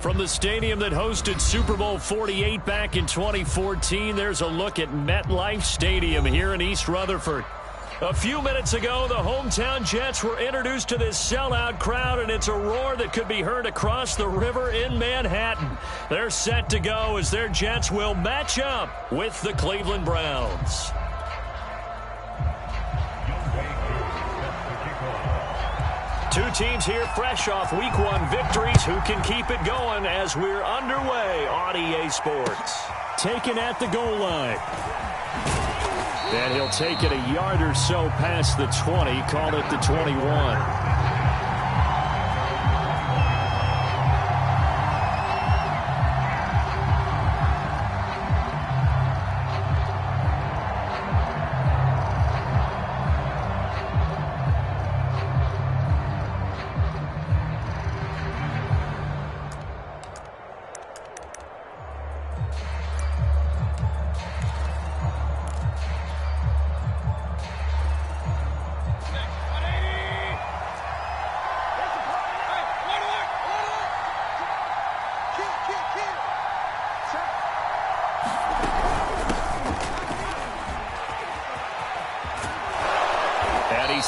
From the stadium that hosted Super Bowl 48 back in 2014, there's a look at MetLife Stadium here in East Rutherford. A few minutes ago, the hometown Jets were introduced to this sellout crowd, and it's a roar that could be heard across the river in Manhattan. They're set to go as their Jets will match up with the Cleveland Browns. Two teams here fresh off Week 1 victories who can keep it going as we're underway on EA Sports. Taken at the goal line. And he'll take it a yard or so past the 20, called it the 21.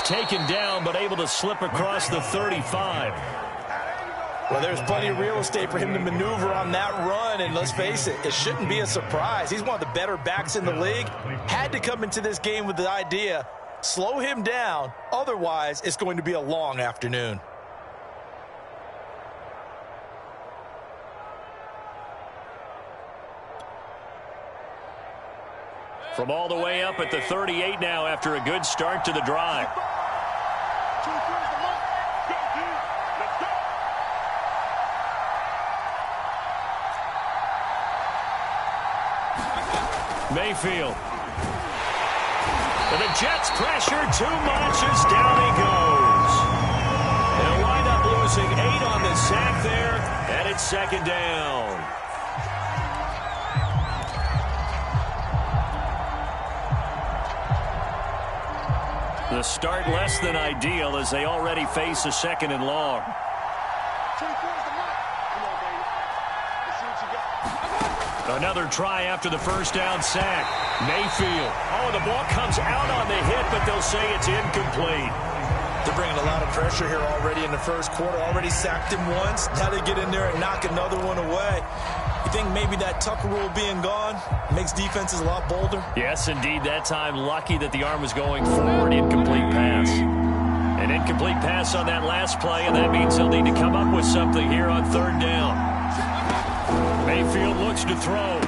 Taken down, but able to slip across the 35. Well, there's plenty of real estate for him to maneuver on that run, and let's face it, it shouldn't be a surprise. He's one of the better backs in the league. Had to come into this game with the idea, slow him down, otherwise it's going to be a long afternoon. From all the way up at the 38 now after a good start to the drive. Mayfield. And the Jets pressure too much as down he goes. They'll wind up losing 8 on the sack there, and it's second down. The start less than ideal as they already face a second and long. Another try after the first down sack. Mayfield. Oh, the ball comes out on the hit, but they'll say it's incomplete. They're bringing a lot of pressure here already in the first quarter. Already sacked him once. Now they get in there and knock another one away. You think maybe that Tucker rule being gone makes defenses a lot bolder? Yes, indeed. That time, lucky that the arm was going forward. Incomplete pass. An incomplete pass on that last play, and that means they'll need to come up with something here on third down. Mayfield looks to throw.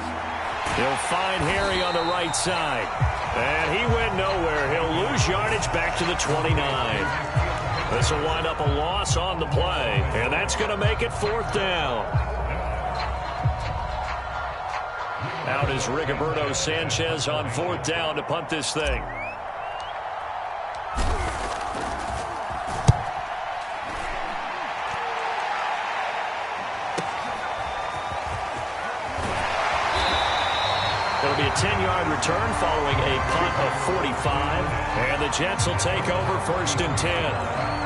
He'll find Harry on the right side. And he went nowhere. He'll lose yardage back to the 29. This will wind up a loss on the play, and that's going to make it fourth down. Out is Rigoberto Sanchez on fourth down to punt this thing. It'll be a 10-yard return following a punt of 45. And the Jets will take over first and 10.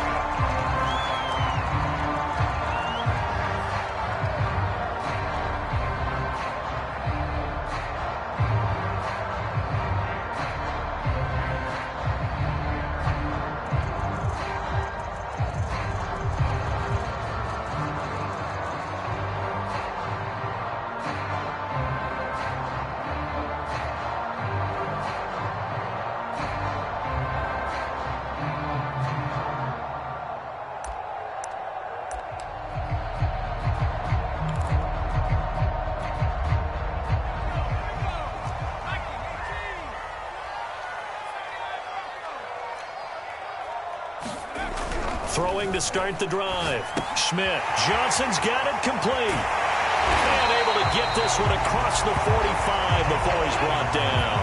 Throwing to start the drive. Schmidt. Johnson's got it complete. And able to get this one across the 45 before he's brought down.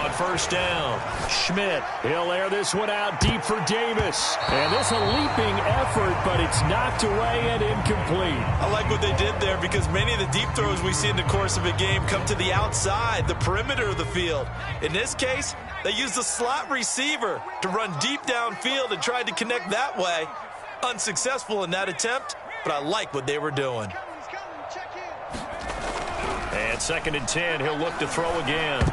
On first down. Schmidt, he'll air this one out deep for Davis. And this a leaping effort, but it's knocked away and incomplete. I like what they did there because many of the deep throws we see in the course of a game come to the outside, the perimeter of the field. In this case, they used the slot receiver to run deep downfield and tried to connect that way. Unsuccessful in that attempt, but I like what they were doing. And 2nd and 10, he'll look to throw again.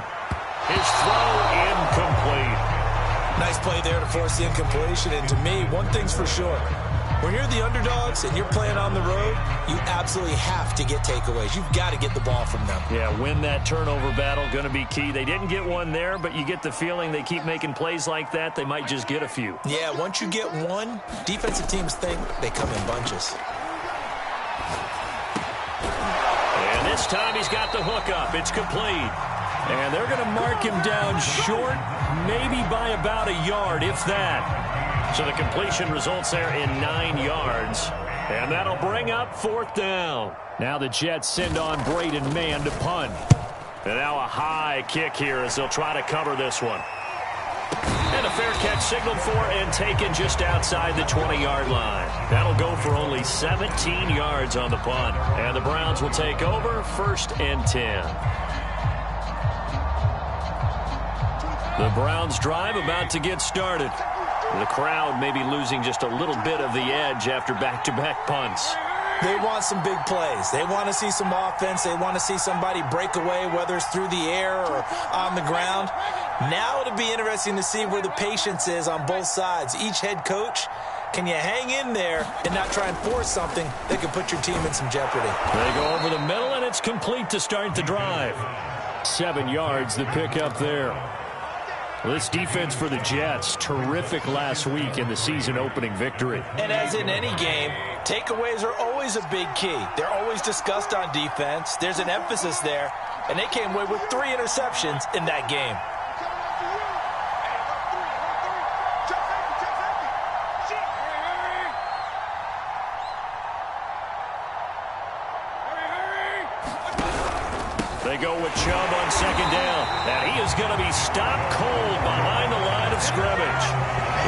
His throw incomplete. Nice play there to force the incompletion. And to me, one thing's for sure. When you're the underdogs and you're playing on the road, you absolutely have to get takeaways. You've got to get the ball from them. Yeah, win that turnover battle, going to be key. They didn't get one there, but you get the feeling they keep making plays like that, they might just get a few. Yeah, once you get one, defensive teams think they come in bunches. And this time he's got the hook up. It's complete. And they're going to mark him down short, maybe by about a yard, if that. So the completion results there in 9 yards. And that'll bring up 4th down. Now the Jets send on Braden Mann to punt. And now a high kick here as they'll try to cover this one. And a fair catch signaled for and taken just outside the 20-yard line. That'll go for only 17 yards on the punt. And the Browns will take over 1st and 10. The Browns drive about to get started. The crowd may be losing just a little bit of the edge after back-to-back punts. They want some big plays. They want to see some offense. They want to see somebody break away, whether it's through the air or on the ground. Now it'll be interesting to see where the patience is on both sides. Each head coach, can you hang in there and not try and force something that could put your team in some jeopardy? They go over the middle, and it's complete to start the drive. 7 yards, the pickup there. This defense for the Jets, terrific last week in the season-opening victory. And as in any game, takeaways are always a big key. They're always discussed on defense. There's an emphasis there, and they came away with 3 interceptions in that game. They go with Chubb on 2nd down. And he is going to be stopped cold behind the line of scrimmage.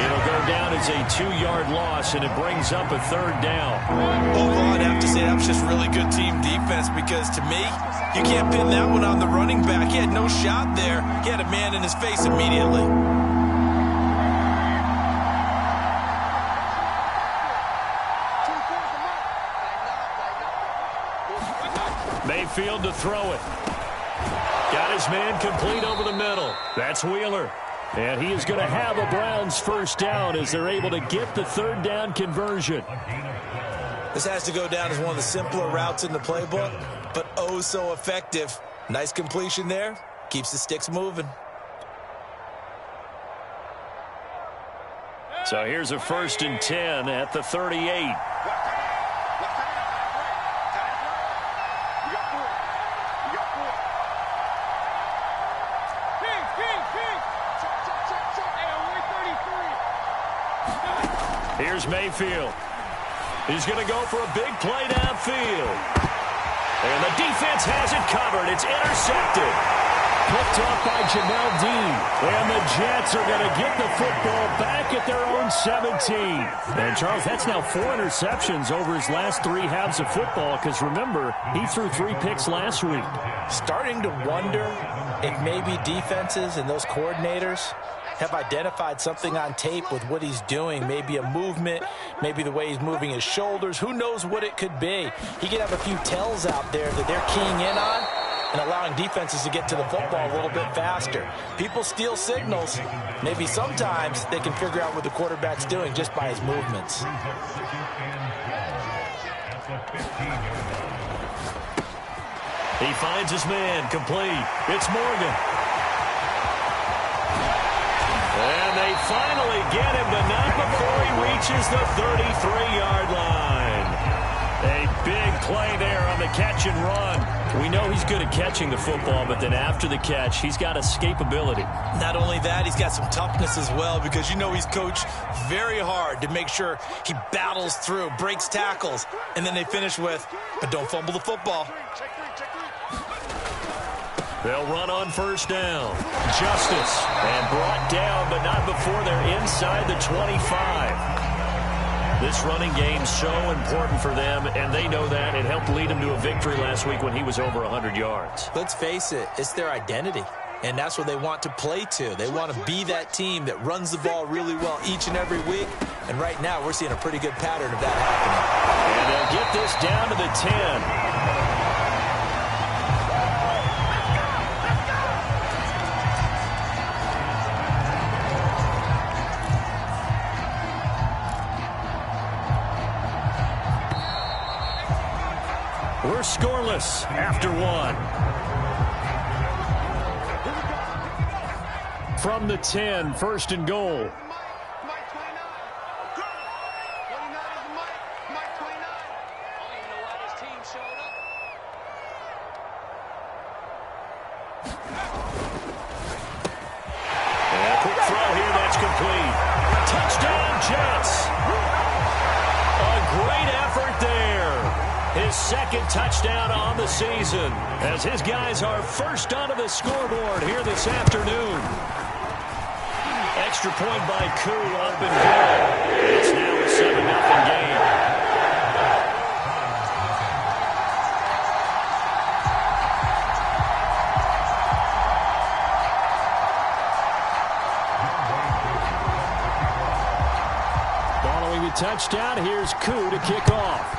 It'll go down as a 2-yard loss, and it brings up a 3rd down. Overall, I'd have to say that was just really good team defense because, to me, you can't pin that one on the running back. He had no shot there. He had a man in his face immediately. Mayfield to throw it. Got his man complete over the middle. That's Wheeler. And he is going to have a Browns 1st down as they're able to get the 3rd down conversion. This has to go down as one of the simpler routes in the playbook, but oh so effective. Nice completion there. Keeps the sticks moving. So here's a 1st and 10 at the 38. Here's Mayfield. He's going to go for a big play downfield. And the defense has it covered. It's intercepted. Picked off by Jamel Dean. And the Jets are going to get the football back at their own 17. And, Charles, that's now 4 interceptions over his last 3 halves of football because, remember, he threw 3 picks last week. Starting to wonder if maybe defenses and those coordinators have identified something on tape with what he's doing. Maybe a movement, maybe the way he's moving his shoulders. Who knows what it could be? He could have a few tells out there that they're keying in on and allowing defenses to get to the football a little bit faster. People steal signals. Maybe sometimes they can figure out what the quarterback's doing just by his movements. He finds his man complete. It's Morgan. And they finally get him, but not before he reaches the 33-yard line. A big play there on the catch and run. We know he's good at catching the football, but then after the catch, he's got escapability. Not only that, he's got some toughness as well because you know he's coached very hard to make sure he battles through, breaks tackles, and then they finish with, but don't fumble the football. They'll run on first down. Justice. And brought down, but not before they're inside the 25. This running game's so important for them, and they know that. It helped lead them to a victory last week when he was over 100 yards. Let's face it, it's their identity, and that's what they want to play to. They want to be that team that runs the ball really well each and every week, and right now we're seeing a pretty good pattern of that happening. And they'll get this down to the 10. We're scoreless after one. From the 10, first and goal. And a quick throw here, that's complete. Touchdown, Jets. A great effort there. His second touchdown on the season as his guys are first onto the scoreboard here this afternoon. Extra point by Koo, up and good. It's now a 7-0 game. Following the touchdown, here's Koo to kick off.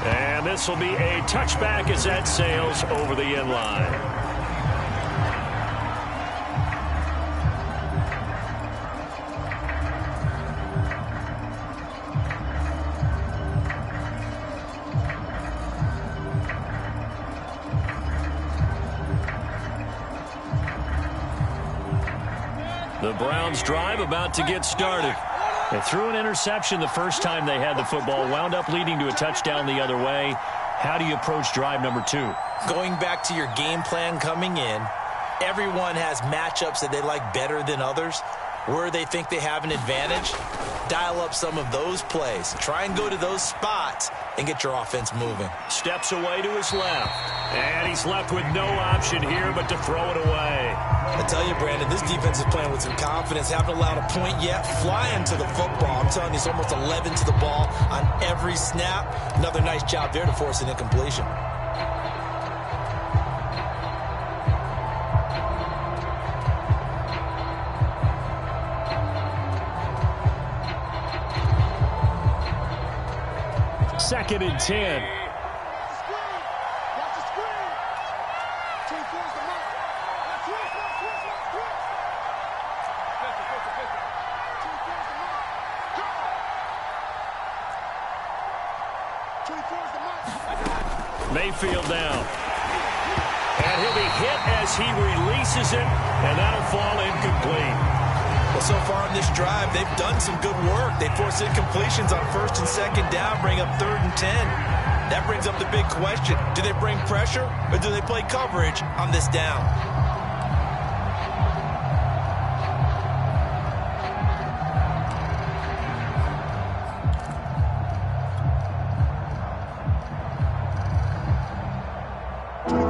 And this will be a touchback as that sails over the end line. The Browns drive about to get started. They threw an interception the first time they had the football, wound up leading to a touchdown the other way. How do you approach drive number 2? Going back to your game plan coming in, everyone has matchups that they like better than others. Where they think they have an advantage, dial up some of those plays. Try and go to those spots and get your offense moving. Steps away to his left. And he's left with no option here but to throw it away. I tell you, Brandon, this defense is playing with some confidence. Haven't allowed a point yet. Flying to the football. I'm telling you, it's almost 11 to the ball on every snap. Another nice job there to force an incompletion. Second and 10. Mayfield down. And he'll be hit as he releases it, and that'll fall incomplete. Well, so far in this drive, they've done some good work. They forced incompletions on first and second down, bring up 3rd and 10. That brings up the big question. Do they bring pressure, or do they play coverage on this down?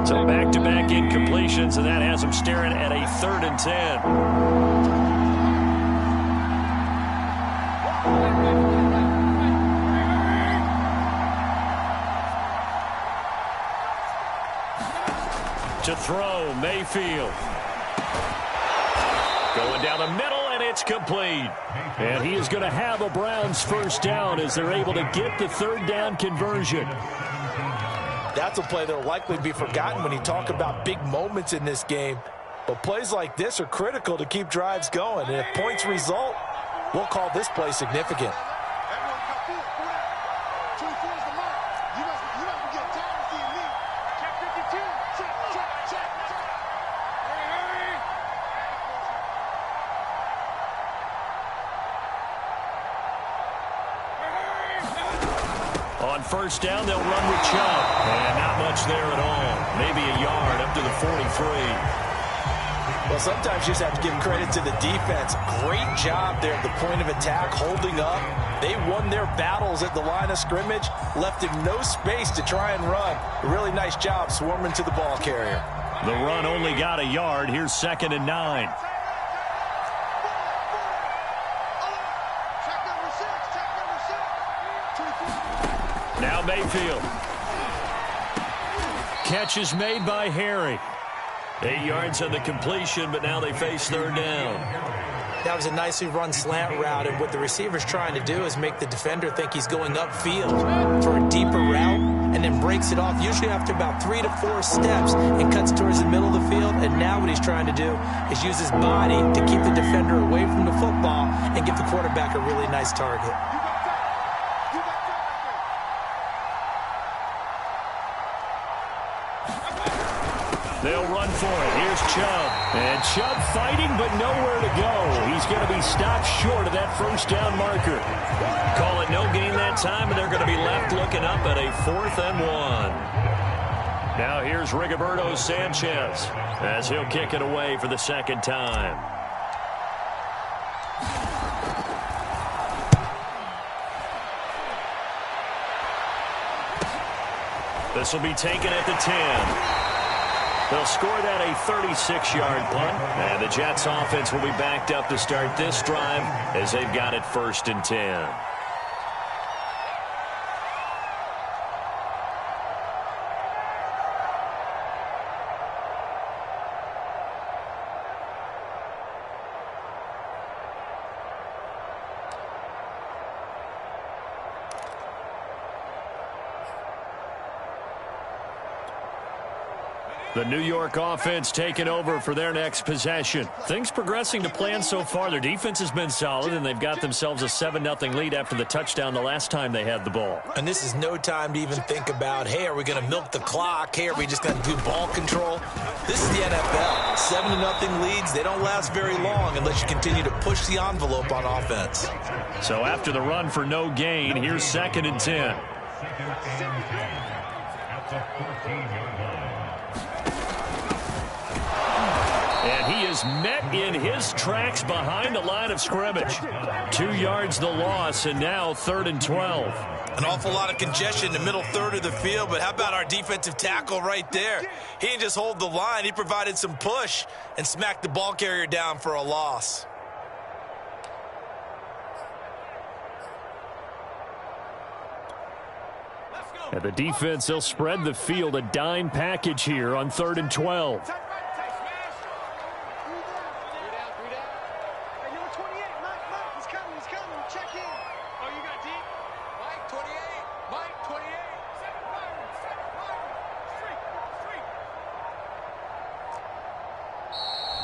So back-to-back incompletions, and that has them staring at a 3rd and 10. To throw, Mayfield. Going down the middle, and it's complete. And he is going to have a Browns first down as they're able to get the 3rd down conversion. That's a play that will likely be forgotten when you talk about big moments in this game. But plays like this are critical to keep drives going. And if points result, we'll call this play significant. On first down, they'll run with Chubb. And not much there at all. Maybe a yard up to the 43. Well, sometimes you just have to give credit to the defense. Great job there at the point of attack, holding up, They won their battles at the line of scrimmage, left him no space to try and run. A really nice job swarming to the ball carrier. The run only got a yard. Here's 2nd and 9. Now Mayfield. Catch is made by Harry. 8 yards on the completion, but now they face 3rd down. That was a nicely run slant route, and what the receiver's trying to do is make the defender think he's going upfield for a deeper route, and then breaks it off, usually after about 3 to 4 steps, and cuts towards the middle of the field. And now what he's trying to do is use his body to keep the defender away from the football and give the quarterback a really nice target. They'll run for it. Here's Chubb. And Chubb fighting, but nowhere to go. He's going to be stopped short of that 1st down marker. Call it no gain that time, and they're going to be left looking up at a 4th and 1. Now here's Rigoberto Sanchez as he'll kick it away for the 2nd time. This will be taken at the 10. They'll score that a 36-yard punt, and the Jets offense will be backed up to start this drive as they've got it 1st and 10. The New York offense taking over for their next possession. Things progressing to plan so far. Their defense has been solid, and they've got themselves a 7-0 lead after the touchdown the last time they had the ball. And this is no time to even think about, hey, are we going to milk the clock? Hey, are we just going to do ball control? This is the NFL. 7-0 leads, they don't last very long unless you continue to push the envelope on offense. So after the run for no gain, here's 2nd and 10. And he is met in his tracks behind the line of scrimmage. 2 yards the loss, and now 3rd and 12. An awful lot of congestion in the middle third of the field, but how about our defensive tackle right there? He didn't just hold the line. He provided some push and smacked the ball carrier down for a loss. And the defense, they'll spread the field, a dime package here on 3rd and 12.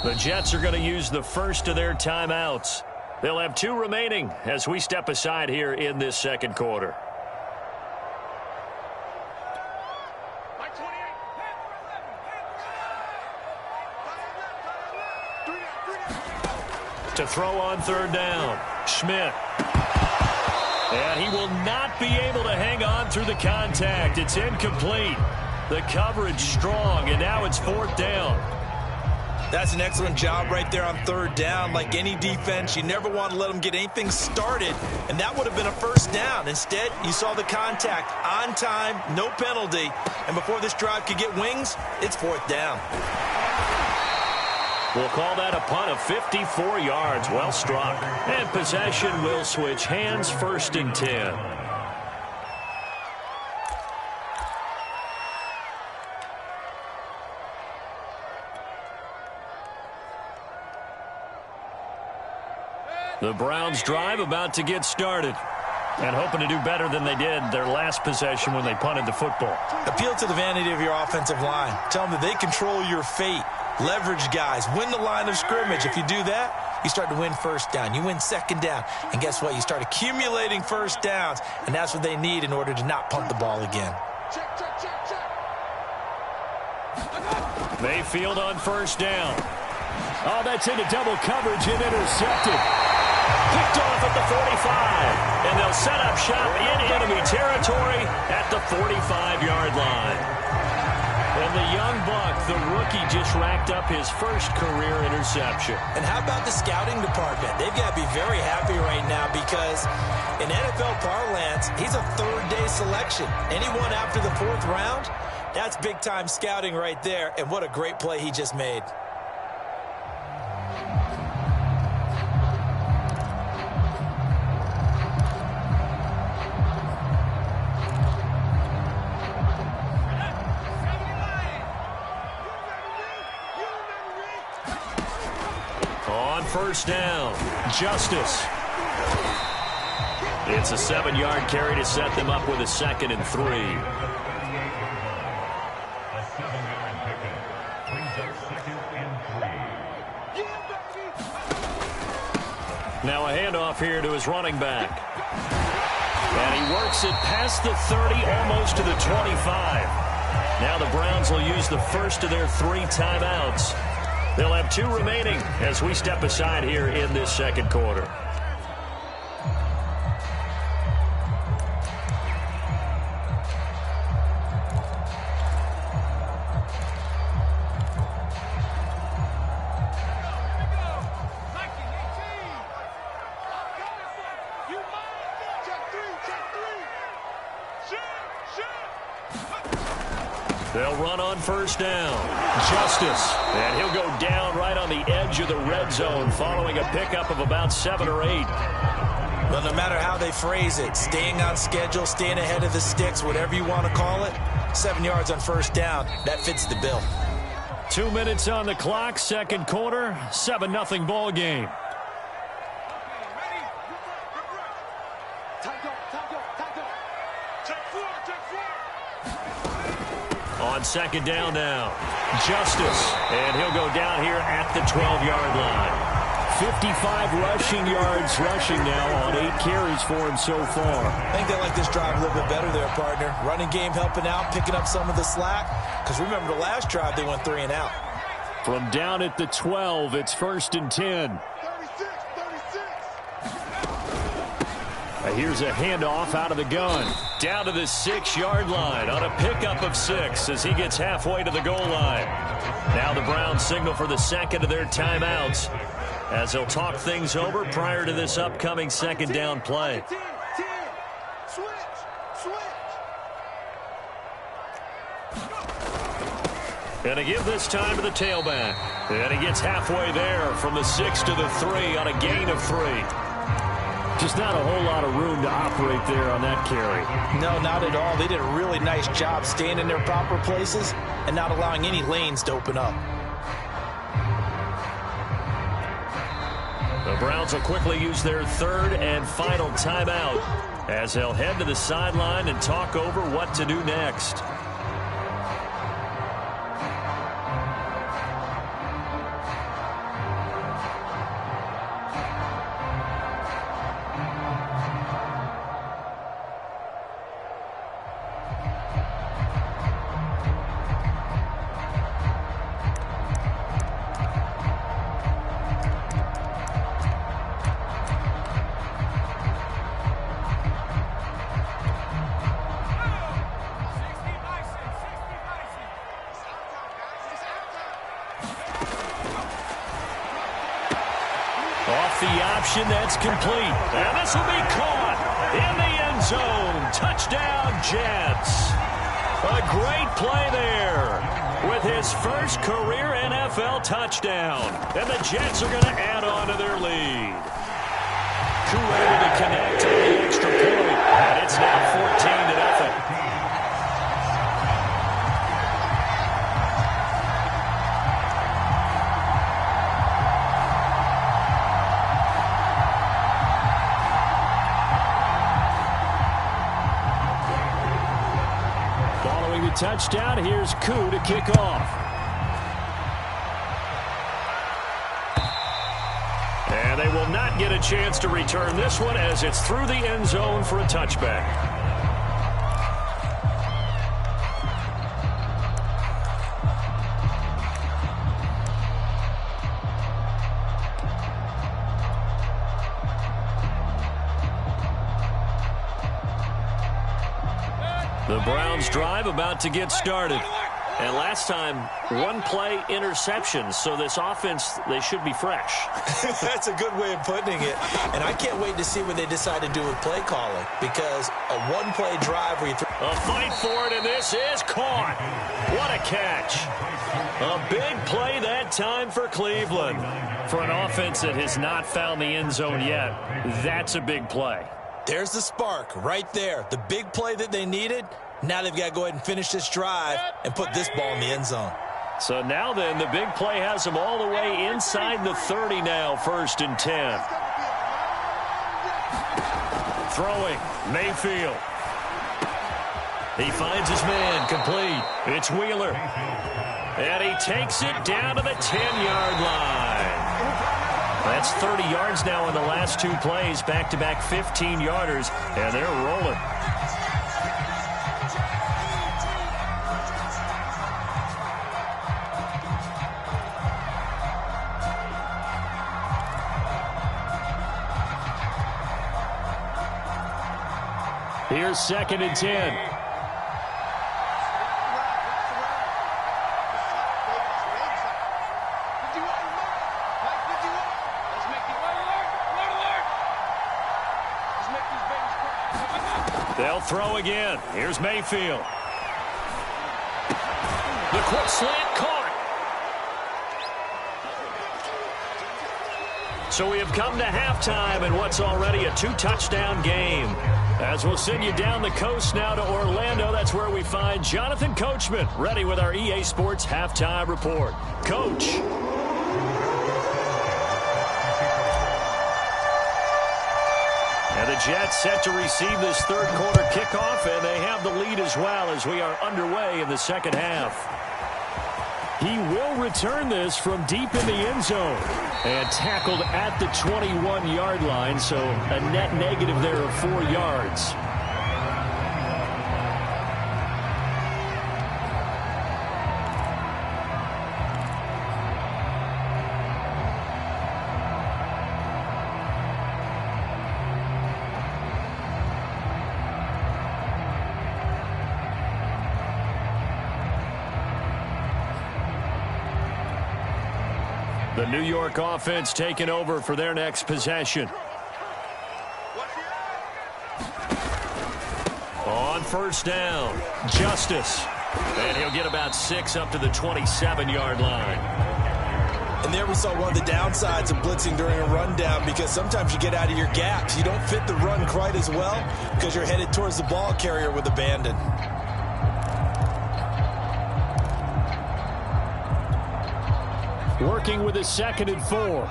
The Jets are going to use the first of their timeouts. They'll have 2 remaining as we step aside here in this 2nd quarter. To throw on 3rd down, Schmidt. And he will not be able to hang on through the contact. It's incomplete. The coverage strong, and now it's 4th down. That's an excellent job right there on 3rd down. Like any defense, you never want to let them get anything started, and that would have been a 1st down. Instead, you saw the contact on time, no penalty, and before this drive could get wings, it's 4th down. We'll call that a punt of 54 yards. Well struck. And possession will switch hands, 1st and 10. The Browns drive about to get started, and hoping to do better than they did their last possession when they punted the football. Appeal to the vanity of your offensive line. Tell them that they control your fate. Leverage guys. Win the line of scrimmage. If you do that, you start to win 1st down. You win 2nd down. And guess what? You start accumulating 1st downs, and that's what they need in order to not punt the ball again. Mayfield on 1st down. Oh, that's into double coverage and intercepted. Picked off at the 45. And they'll set up shop in enemy territory at the 45-yard line. And the young buck, the rookie, just racked up his first career interception. And how about the scouting department? They've got to be very happy right now because in NFL parlance, he's a third-day selection. Anyone after the 4th round, that's big-time scouting right there. And what a great play he just made. On first down, Justice. It's a 7-yard carry to set them up with a 2nd and 3. Now a handoff here to his running back. And he works it past the 30, almost to the 25. Now the Browns will use the first of their 3 timeouts. They'll have 2 remaining as we step aside here in this second quarter. They'll run on first down. Justice. And he'll go down right on the edge of the red zone following a pickup of about 7 or 8. Well, no matter how they phrase it, staying on schedule, staying ahead of the sticks, whatever you want to call it, 7 yards on first down, that fits the bill. 2 minutes on the clock, second quarter, 7-0 ball game. On second down now, Justice, and he'll go down here at the 12-yard line. 55 rushing yards rushing now on 8 carries for him so far. I think they like this drive a little bit better there, partner. Running game helping out, picking up some of the slack. Because remember the last drive, they went 3 and out. From down at the 12, it's 1st and 10. Here's a handoff out of the gun. Down to the 6-yard line on a pickup of 6 as he gets halfway to the goal line. Now the Browns signal for the second of their timeouts as they'll talk things over prior to this upcoming second down play. And to give this time to the tailback. And he gets halfway there from the 6 to the 3 on a gain of 3. Just not a whole lot of room to operate there on that carry. No, not at all. They did a really nice job staying in their proper places and not allowing any lanes to open up. The Browns will quickly use their 3rd and final timeout as they'll head to the sideline and talk over what to do next. Off the option, that's complete. And this will be caught in the end zone. Touchdown, Jets. A great play there with his first career NFL touchdown. And the Jets are going to add on to their lead. Koo able to connect on the extra point. And it's now 14-0. Touchdown. Here's Koo to kick off. And they will not get a chance to return this one as it's through the end zone for a touchback. The Browns drive about to get started. And last time, one-play interception. So this offense, they should be fresh. That's a good way of putting it. And I can't wait to see what they decide to do with play calling, because a one-play drive where you throw... A fight for it, and this is caught. What a catch. A big play that time for Cleveland. For an offense that has not found the end zone yet, that's a big play. There's the spark right there. The big play that they needed. Now they've got to go ahead and finish this drive and put this ball in the end zone. So now then, the big play has them all the way inside the 30 now, 1st and 10. Throwing, Mayfield. He finds his man, complete. It's Wheeler. And he takes it down to the 10-yard line. That's 30 yards now in the last 2 plays, back-to-back 15-yarders, and they're rolling. Here's 2nd and 10. They'll throw again. Here's Mayfield. The quick slant caught. So we have come to halftime in what's already a 2-touchdown game. As we'll send you down the coast now to Orlando, that's where we find Jonathan Coachman, ready with our EA Sports Halftime Report. Coach. And the Jets set to receive this third-quarter kickoff, and they have the lead as well as we are underway in the second half. He will return this from deep in the end zone and tackled at the 21-yard line, so a net negative there of 4 yards. The New York offense taking over for their next possession. On 1st down, Justice. And he'll get about 6 up to the 27-yard line. And there we saw one of the downsides of blitzing during a rundown, because sometimes you get out of your gaps. You don't fit the run quite as well because you're headed towards the ball carrier with abandon. Working with his 2nd and 4.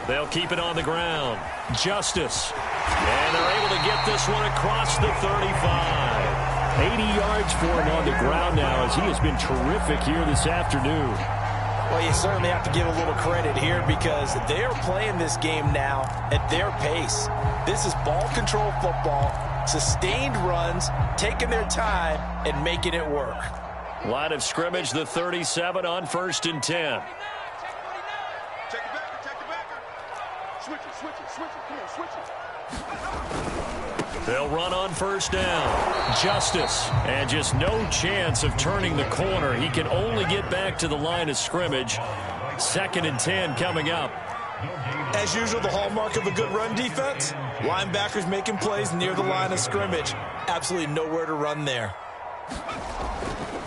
They'll keep it on the ground. Justice. And they're able to get this one across the 35. 80 yards for him on the ground now, as he has been terrific here this afternoon. Well, you certainly have to give a little credit here, because they are playing this game now at their pace. This is ball control football, sustained runs, taking their time and making it work. Line of scrimmage, the 37 on 1st and 10. Check it back, check it back. Switch it. Come on, switch it. They'll run on 1st down. Justice. And just no chance of turning the corner. He can only get back to the line of scrimmage. 2nd and 10 coming up. As usual, the hallmark of a good run defense, linebackers making plays near the line of scrimmage. Absolutely nowhere to run there.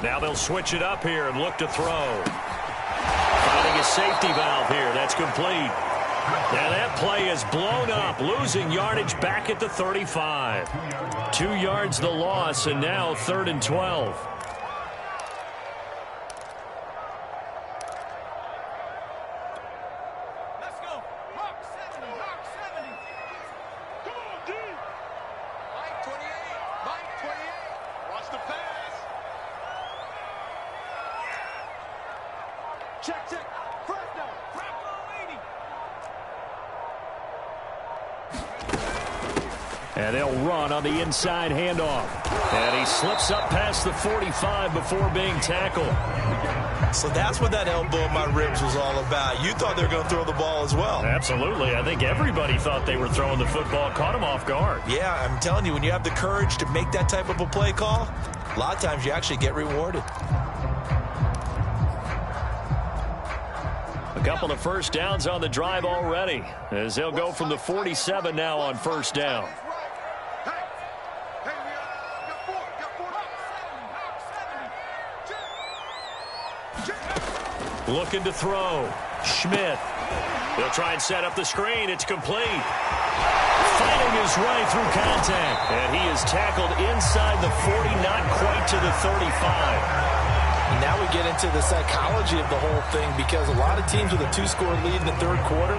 Now they'll switch it up here and look to throw. Finding a safety valve here. That's complete. And that play is blown up, losing yardage back at the 35. 2 yards the loss, and now 3rd and 12. Let's go. Hawk 70. Come on, D. Mike 28. Watch the pass. Check. First down. And they'll run on the inside handoff. And he slips up past the 45 before being tackled. So that's what that elbow in my ribs was all about. You thought they were going to throw the ball as well. Absolutely. I think everybody thought they were throwing the football, caught him off guard. Yeah, I'm telling you, when you have the courage to make that type of a play call, a lot of times you actually get rewarded. A couple of first downs on the drive already, as they'll go from the 47 now on first down. Looking to throw. Schmidt. They'll try and set up the screen. It's complete. Fighting his way through contact. And he is tackled inside the 40, not quite to the 35. Now we get into the psychology of the whole thing, because a lot of teams with a 2-score lead in the third quarter,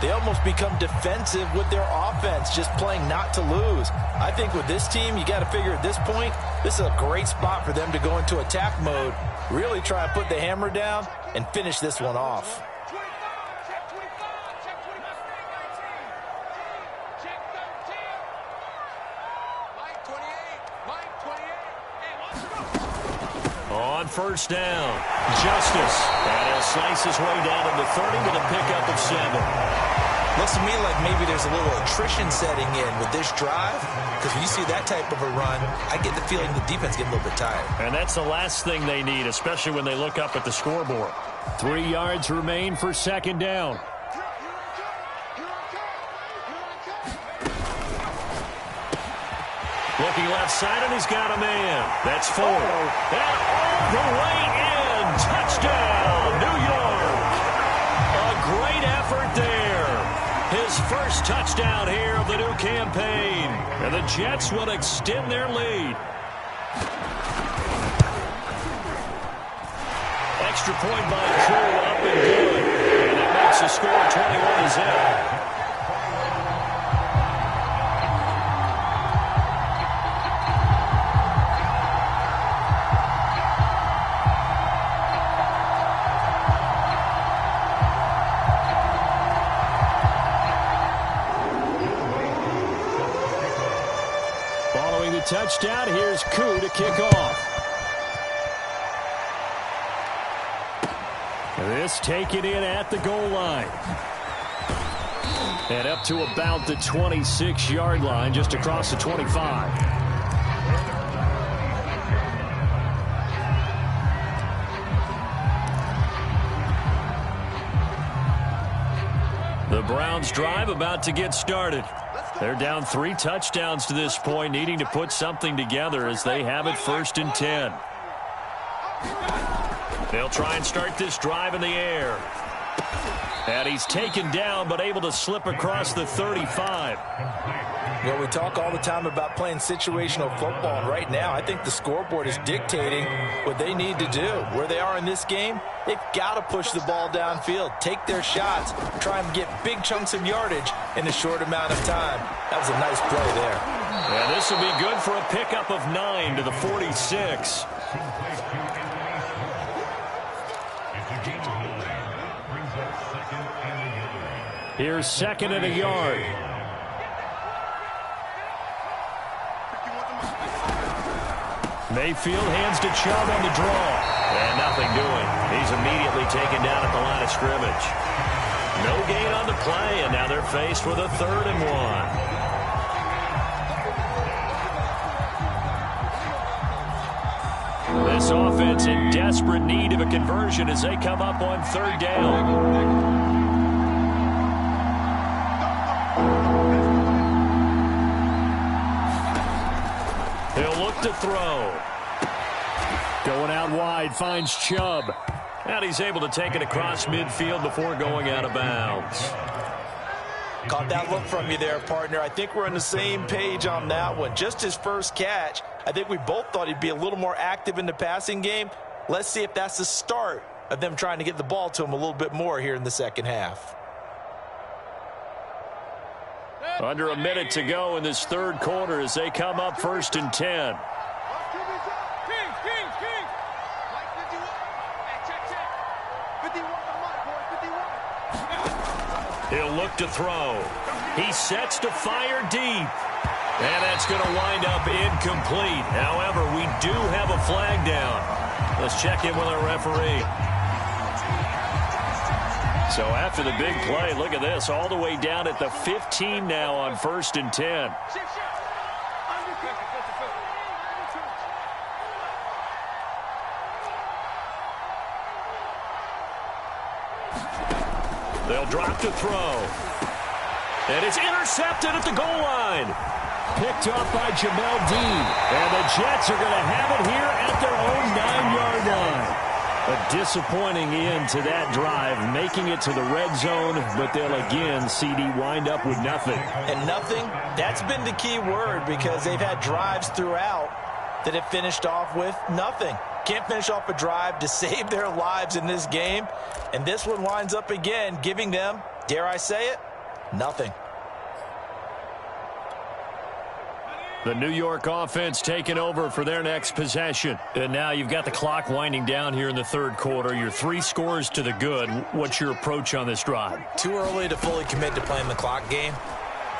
they almost become defensive with their offense, just playing not to lose. I think with this team, you got to figure at this point, this is a great spot for them to go into attack mode, really try and put the hammer down and finish this one off. On first down, Justice. And he'll slice his way down to the 30 with a pickup of 7. Looks to me like maybe there's a little attrition setting in with this drive, because when you see that type of a run, I get the feeling the defense getting a little bit tired. And that's the last thing they need, especially when they look up at the scoreboard. 3 yards remain for second down. Looking left side, and he's got a man. That's 4. And all the way in. Touchdown, New York. A great effort there. His first touchdown here of the new campaign. And the Jets will extend their lead. Extra point by Koo, up and good. And it makes the score 21-0. Touchdown. Here's Koo to kick off. This taken in at the goal line. And up to about the 26-yard line, just across the 25. The Browns' drive about to get started. They're down 3 touchdowns to this point, needing to put something together as they have it first and 10. They'll try and start this drive in the air. And he's taken down, but able to slip across the 35. Well, we talk all the time about playing situational football, and right now I think the scoreboard is dictating what they need to do. Where they are in this game, they've got to push the ball downfield, take their shots, try and get big chunks of yardage in a short amount of time. That was a nice play there. And this will be good for a pickup of 9 to the 46. Here's second and a yard. Mayfield hands to Chubb on the draw. And nothing doing. He's immediately taken down at the line of scrimmage. No gain on the play, and now they're faced with a 3rd and 1. This offense in desperate need of a conversion as they come up on 3rd down. He'll look to throw. Going out wide, finds Chubb. And he's able to take it across midfield before going out of bounds. Caught that look from you there, partner. I think we're on the same page on that one. Just his first catch, I think we both thought he'd be a little more active in the passing game. Let's see if that's the start of them trying to get the ball to him a little bit more here in the second half. Under a minute to go in this 3rd quarter as they come up 1st and 10. He'll look to throw. He sets to fire deep. And that's going to wind up incomplete. However, we do have a flag down. Let's check in with our referee. So after the big play, look at this, all the way down at the 15 now on 1st and 10. They'll drop to throw. And it's intercepted at the goal line. Picked off by Jamel Dean. And the Jets are going to have it here at their own 9-yard line. A disappointing end to that drive, making it to the red zone, but they'll again, CD, wind up with nothing. And nothing, that's been the key word, because they've had drives throughout that have finished off with nothing. Can't finish off a drive to save their lives in this game. And this one winds up again, giving them, dare I say it, nothing. The New York offense taking over for their next possession. And now you've got the clock winding down here in the third quarter. You're 3 scores to the good. What's your approach on this drive? Too early to fully commit to playing the clock game.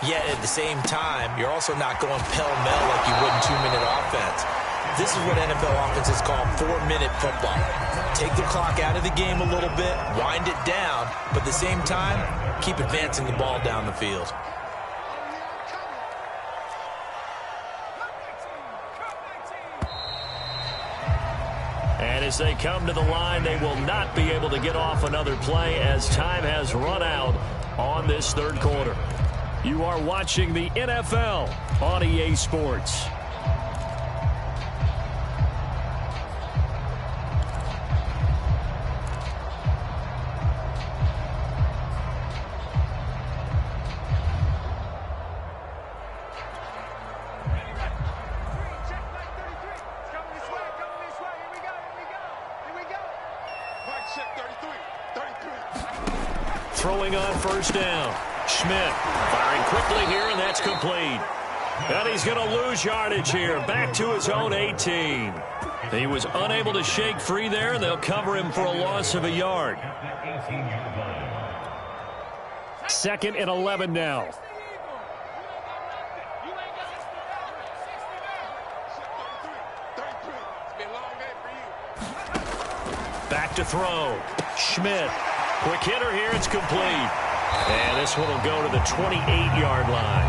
Yet at the same time, you're also not going pell-mell like you would in 2-minute offense. This is what NFL offenses call 4-minute football. Take the clock out of the game a little bit, wind it down, but at the same time, keep advancing the ball down the field. And as they come to the line, they will not be able to get off another play as time has run out on this third quarter. You are watching the NFL on EA Sports. Throwing on first down. Schmidt firing quickly here, and that's complete. And he's going to lose yardage here. Back to his own 18. He was unable to shake free there, and they'll cover him for a loss of a yard. 2nd and 11 now. Back to throw. Schmidt. Quick hitter here. It's complete. And this one will go to the 28-yard line.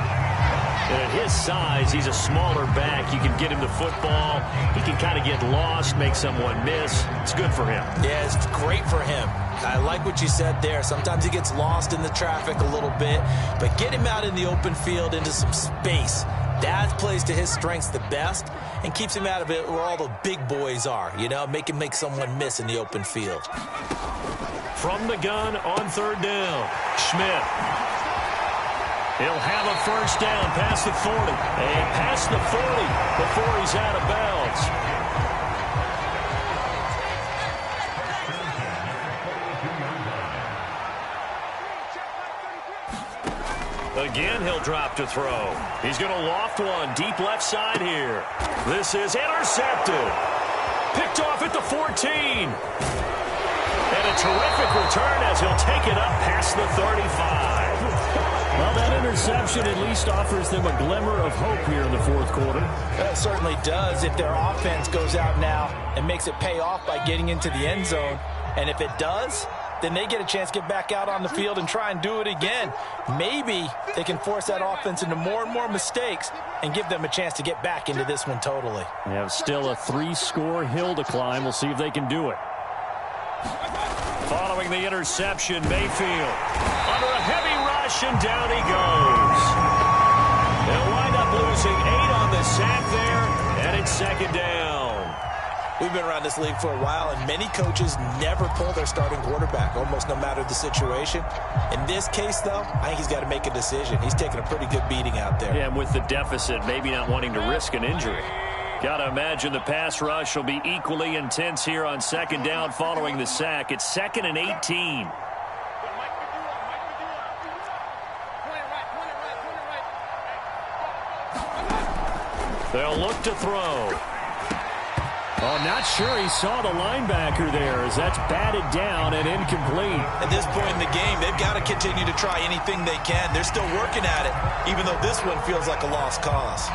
And at his size, he's a smaller back. You can get him the football. He can kind of get lost, make someone miss. It's good for him. Yeah, it's great for him. I like what you said there. Sometimes he gets lost in the traffic a little bit, but get him out in the open field into some space. That plays to his strengths the best and keeps him out of it where all the big boys are, you know, make him make someone miss in the open field. From the gun on third down, Schmidt. He'll have a first down past the 40. And past the 40 before he's out of bounds. Again, he'll drop to throw. He's going to loft one deep left side here. This is intercepted. Picked off at the 14. And a terrific return as he'll take it up past the 35. Well, that interception at least offers them a glimmer of hope here in the fourth quarter. That certainly does if their offense goes out now and makes it pay off by getting into the end zone. And if it does, then they get a chance to get back out on the field and try and do it again. Maybe they can force that offense into more and more mistakes and give them a chance to get back into this one totally. They have still a 3-score hill to climb. We'll see if they can do it. Following the interception, Mayfield under a heavy rush, and down he goes. They'll wind up losing 8 on the sack there, and it's second down. We've been around this league for a while, and many coaches never pull their starting quarterback, almost no matter the situation. In this case, though, I think he's got to make a decision. He's taking a pretty good beating out there. Yeah, and with the deficit, maybe not wanting to risk an injury. Got to imagine the pass rush will be equally intense here on second down following the sack. It's 2nd and 18. They'll look to throw. Oh, not sure he saw the linebacker there as that's batted down and incomplete. At this point in the game, they've got to continue to try anything they can. They're still working at it, even though this one feels like a lost cause.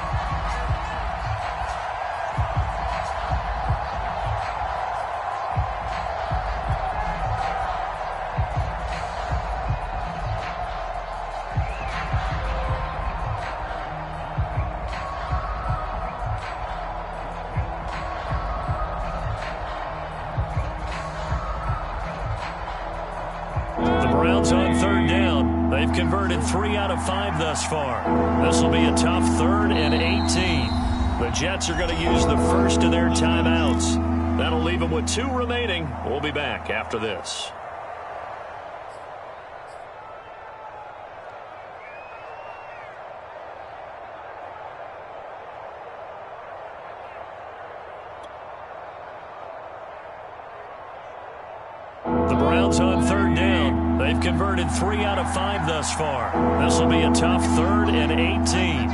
On third down. They've converted 3 out of 5 thus far. This will be a tough 3rd and 18. The Jets are going to use the first of their timeouts. That'll leave them with 2 remaining. We'll be back after this. The Browns on third down. They've converted 3 out of 5 thus far. This will be a tough 3rd and 18.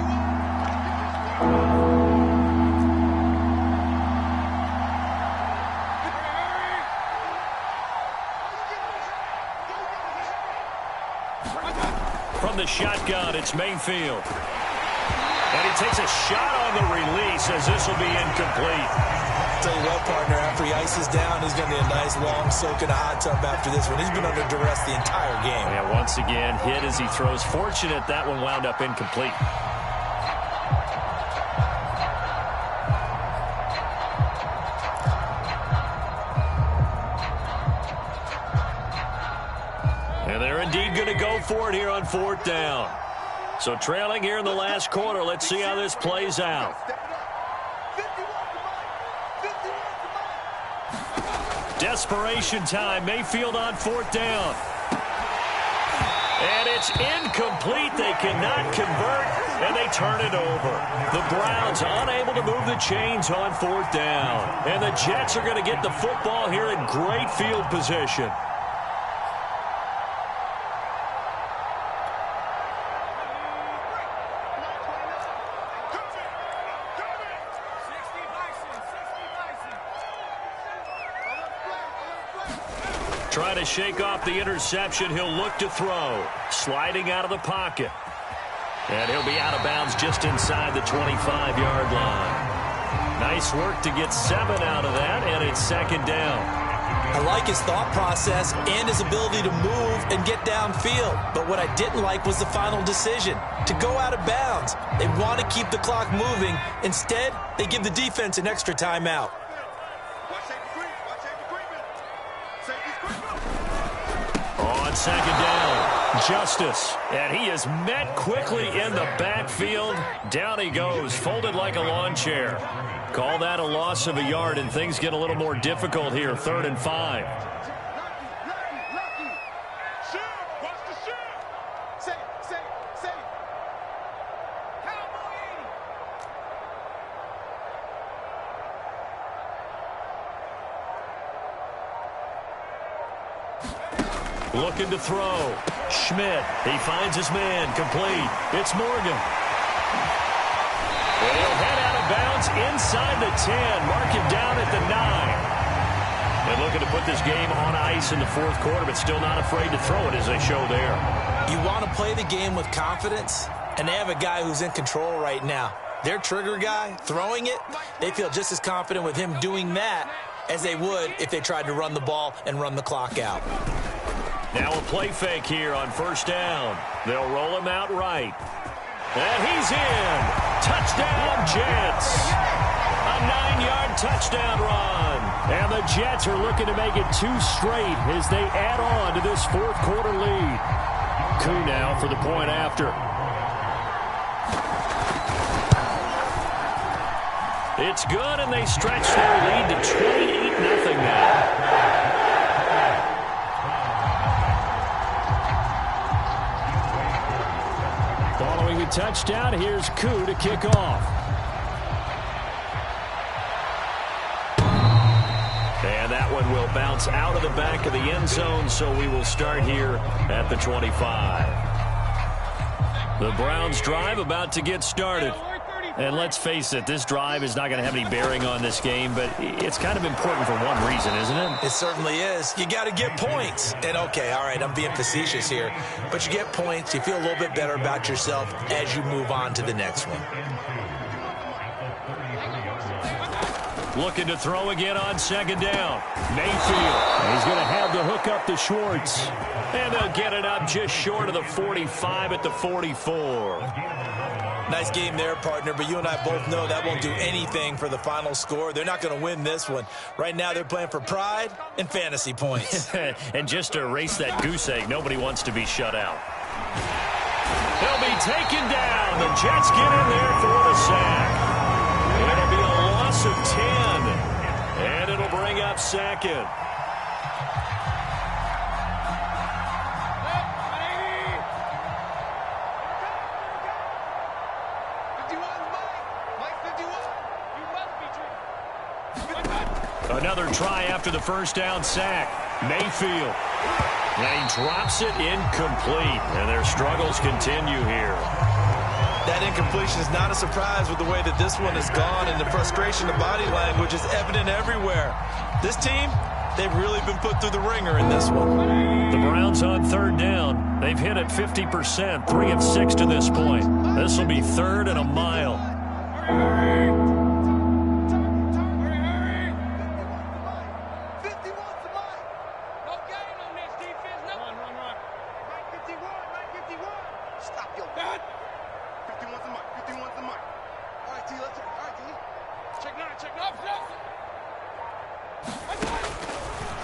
From the shotgun, it's Mayfield. And he takes a shot on the release as this will be incomplete. Tell you what, partner, after he ices down, he's going to need a nice long soak in a hot tub after this one. He's been under duress the entire game. Yeah, once again, hit as he throws. Fortunate that one wound up incomplete. And they're indeed going to go for it here on 4th down. So trailing here in the last quarter, let's see how this plays out. Desperation time. Mayfield on 4th down. And it's incomplete. They cannot convert, and they turn it over. The Browns unable to move the chains on 4th down. And the Jets are going to get the football here in great field position. Trying to shake off the interception. He'll look to throw. Sliding out of the pocket. And he'll be out of bounds just inside the 25-yard line. Nice work to get 7 out of that, and it's 2nd down. I like his thought process and his ability to move and get downfield. But what I didn't like was the final decision, to go out of bounds. They want to keep the clock moving. Instead, they give the defense an extra timeout. On 2nd down, Justice. And he is met quickly in the backfield. Down he goes, folded like a lawn chair. Call that a loss of a yard, and things get a little more difficult here. 3rd and 5. Looking to throw. Schmidt. He finds his man. Complete. It's Morgan. And he'll head out of bounds inside the 10. Mark him down at the 9. And looking to put this game on ice in the 4th quarter, but still not afraid to throw it as they show there. You want to play the game with confidence, and they have a guy who's in control right now. Their trigger guy, throwing it, they feel just as confident with him doing that as they would if they tried to run the ball and run the clock out. Now a play fake here on 1st down. They'll roll him out right. And he's in. Touchdown, Jets. A 9-yard touchdown run. And the Jets are looking to make it 2 straight as they add on to this 4th quarter lead. Koo now for the point after. It's good, and they stretch their lead to 28-0 now. Following the touchdown, here's Koo to kick off. And that one will bounce out of the back of the end zone, so we will start here at the 25. The Browns drive about to get started. And let's face it, this drive is not going to have any bearing on this game, but it's kind of important for one reason, isn't it? It certainly is. You got to get points. And, okay, all right, I'm being facetious here. But you get points, you feel a little bit better about yourself as you move on to the next one. Looking to throw again on second down. Mayfield. He's going to have the hook up to Schwartz. And they'll get it up just short of the 45 at the 44. Nice game there, partner, but you and I both know that won't do anything for the final score. They're not going to win this one. Right now, they're playing for pride and fantasy points. And just to erase that goose egg, nobody wants to be shut out. They'll be taken down. The Jets get in there for the sack. It'll be a loss of 10, and it'll bring up second. Another try after the first down sack. Mayfield. And he drops it incomplete. And their struggles continue here. That incompletion is not a surprise with the way that this one has gone, and the frustration of body language is evident everywhere. This team, they've really been put through the ringer in this one. The Browns on third down. They've hit it 50%, 3 of 6 to this point. This will be third and a mile.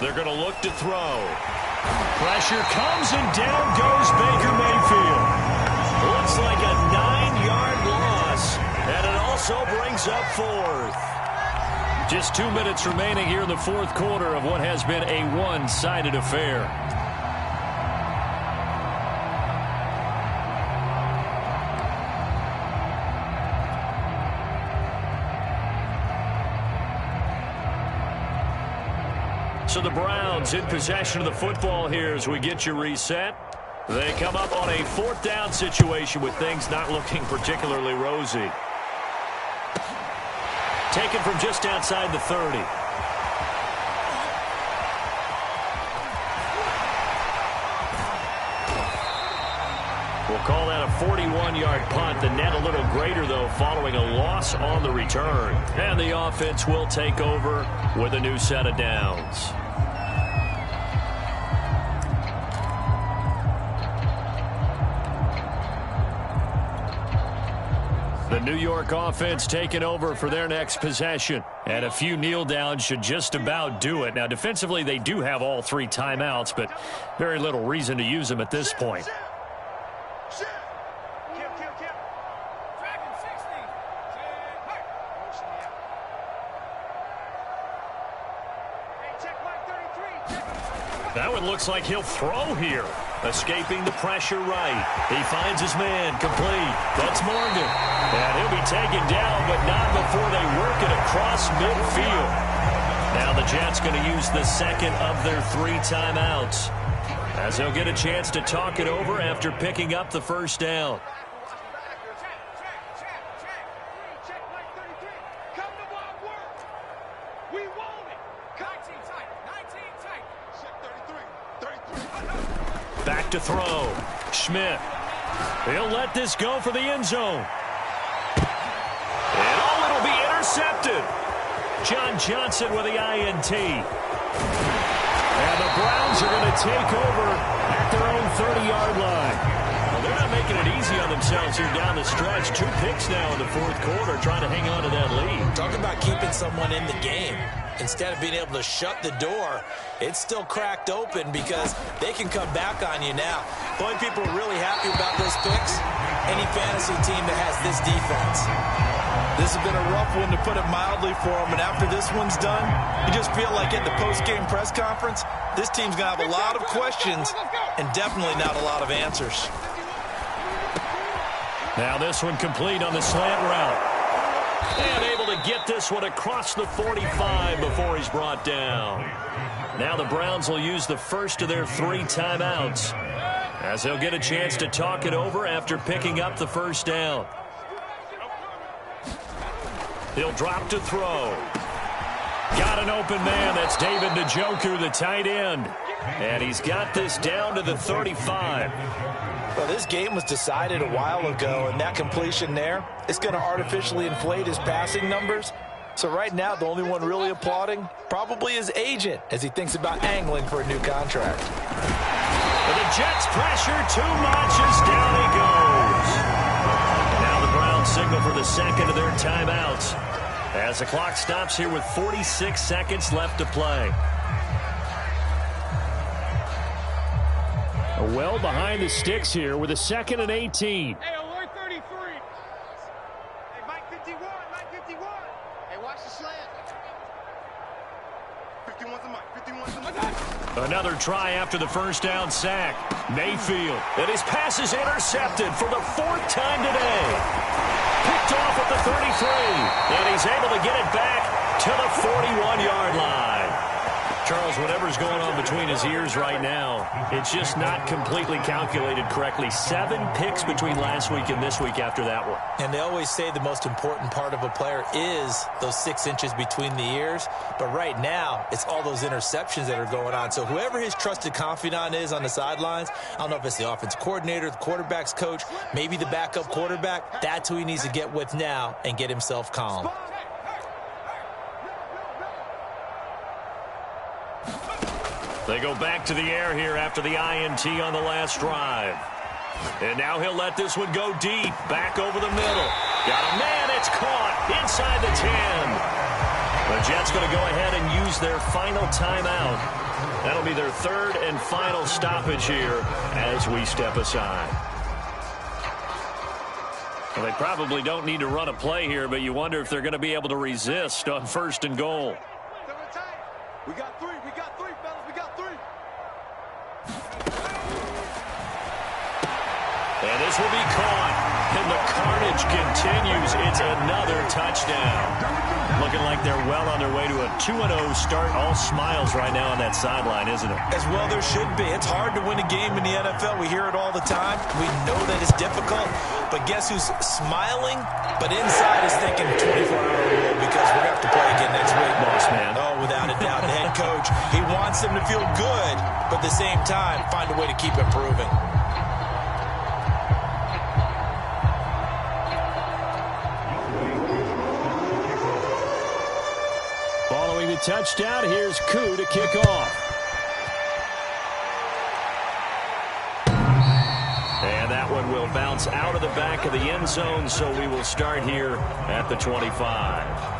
They're going to look to throw. Pressure comes, and down goes Baker Mayfield. Looks like a 9-yard loss, and it also brings up fourth. Just 2 minutes remaining here in the fourth quarter of what has been a one-sided affair. So the Browns in possession of the football here as we get you reset. They come up on a fourth down situation with things not looking particularly rosy. Taken from just outside the 30. We'll call that a 41-yard punt. The net a little greater, though, following a loss on the return. And the offense will take over with a new set of downs. The New York offense taking over for their next possession. And a few kneel downs should just about do it. Now, defensively, they do have all 3 timeouts, but very little reason to use them at this point. That one looks like he'll throw here. Escaping the pressure right. He finds his man complete. That's Morgan. And he'll be taken down, but not before they work it across midfield. Now the Jets going to use the second of their 3 timeouts, as they'll get a chance to talk it over after picking up the first down. Back to throw. Schmidt. He'll let this go for the end zone. And oh, it'll be intercepted. John Johnson with the INT. And the Browns are going to take over at their own 30-yard line. Well, they're not making it easy on themselves here down the stretch. 2 picks now in the fourth quarter, trying to hang on to that lead. Talk about keeping someone in the game. Instead of being able to shut the door, it's still cracked open because they can come back on you now. The only people are really happy about those picks, any fantasy team that has this defense. This has been a rough one, to put it mildly, for them. And after this one's done, you just feel like at the post-game press conference, this team's going to have a lot of questions and definitely not a lot of answers. Now this one complete on the slant route. And able to get this one across the 45 before he's brought down. Now the Browns will use the first of their 3 timeouts, as they'll get a chance to talk it over after picking up the first down. He'll drop to throw. Got an open man. That's David Njoku, the tight end. And he's got this down to the 35. Well, this game was decided a while ago, and that completion there is going to artificially inflate his passing numbers. So right now, the only one really applauding probably his agent as he thinks about angling for a new contract. But the Jets pressure too much as down he goes. Now the Browns signal for the second of their timeouts as the clock stops here with 46 seconds left to play. Well behind the sticks here with a 2nd and 18. Hey, alert 33. Hey, Mike 51, Mike 51. Hey, watch the slant. 51's the mic, 51's the mic. Another try after the first down sack. Mayfield, and his pass is intercepted for the 4th time today. Picked off at the 33, and he's able to get it back to the 41-yard line. Charles, whatever's going on between his ears right now, it's just not completely calculated correctly. 7 picks between last week and this week after that one. And they always say the most important part of a player is those 6 inches between the ears. But right now, it's all those interceptions that are going on. So whoever his trusted confidant is on the sidelines, I don't know if it's the offensive coordinator, the quarterback's coach, maybe the backup quarterback, that's who he needs to get with now and get himself calm. They go back to the air here after the INT on the last drive. And now he'll let this one go deep. Back over the middle. Got a man. It's caught inside the 10. The Jets going to go ahead and use their final timeout. That'll be their 3rd and final stoppage here as we step aside. Well, they probably don't need to run a play here, but you wonder if they're going to be able to resist on 1st and goal. We got 3, fellas, we got 3. And this will be caught. And the carnage continues. It's another touchdown. Looking like they're well on their way to a 2-0 start. All smiles right now on that sideline, isn't it? As well there should be. It's hard to win a game in the NFL. We hear it all the time. We know that it's difficult. But guess who's smiling? But inside is thinking 24-hour rule because we're going to have to play again next week. Boss man. Oh, without a doubt. The head coach, he wants them to feel good, but at the same time, find a way to keep improving. Following the touchdown, here's Koo to kick off. And that one will bounce out of the back of the end zone, so we will start here at the 25.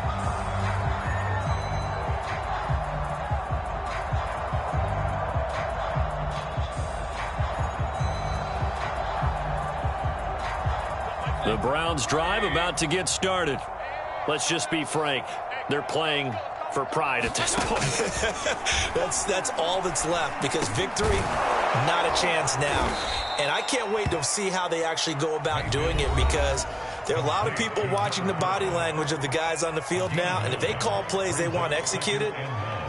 The Browns drive about to get started. Let's just be frank. They're playing for pride at this point. That's all that's left because victory, not a chance now. And I can't wait to see how they actually go about doing it because there are a lot of people watching the body language of the guys on the field now. And if they call plays they want executed,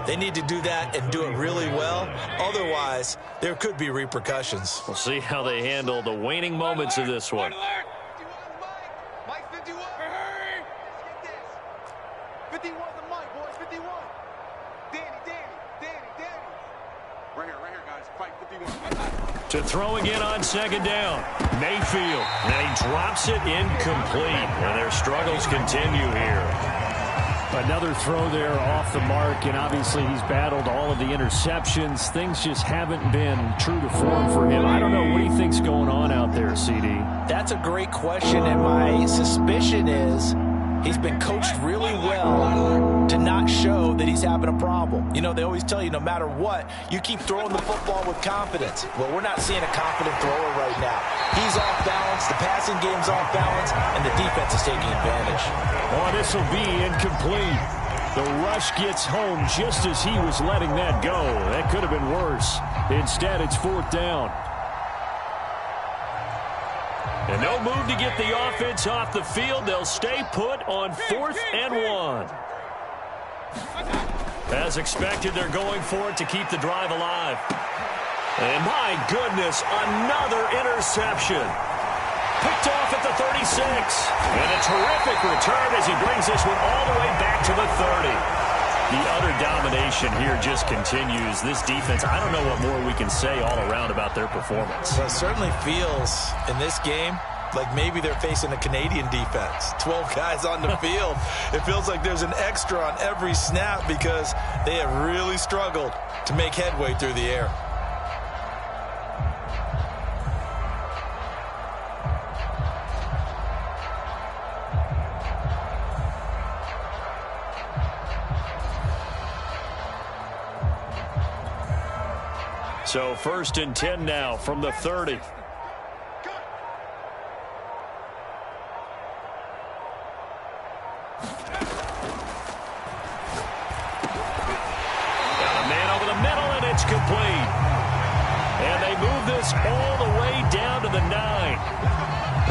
they need to do that and do it really well. Otherwise, there could be repercussions. We'll see how they handle the waning moments of this one. 51 the mic, boys, 51. Danny. Right here, guys. Fight 51. To throw again on 2nd down. Mayfield. And he drops it incomplete. And their struggles continue here. Another throw there off the mark, and obviously he's battled all of the interceptions. Things just haven't been true to form for him. I don't know what he thinks going on out there, CD. That's a great question, and my suspicion is he's been coached really well to not show that he's having a problem. You know, they always tell you no matter what, you keep throwing the football with confidence. Well, we're not seeing a confident thrower right now. He's off balance, the passing game's off balance, and the defense is taking advantage. Oh, this will be incomplete. The rush gets home just as he was letting that go. That could have been worse. Instead, it's 4th down. And no move to get the offense off the field. They'll stay put on 4th and 1. As expected, they're going for it to keep the drive alive. And my goodness, another interception. Picked off at the 36. And a terrific return as he brings this one all the way back to the 30. The utter domination here just continues. This defense, I don't know what more we can say all around about their performance. Well, it certainly feels in this game like maybe they're facing a Canadian defense. 12 guys on the field. It feels like there's an extra on every snap because they have really struggled to make headway through the air. So 1st and 10 now from the 30. It's complete. And they move this all the way down to the 9.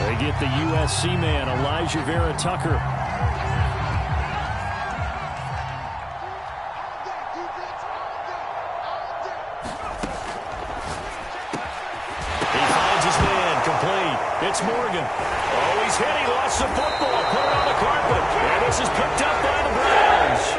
They get the USC man, Elijah Vera Tucker. He finds his man, complete. It's Morgan. Oh, he's hit. He lost the football. Put it on the carpet. And this is picked up by the Browns.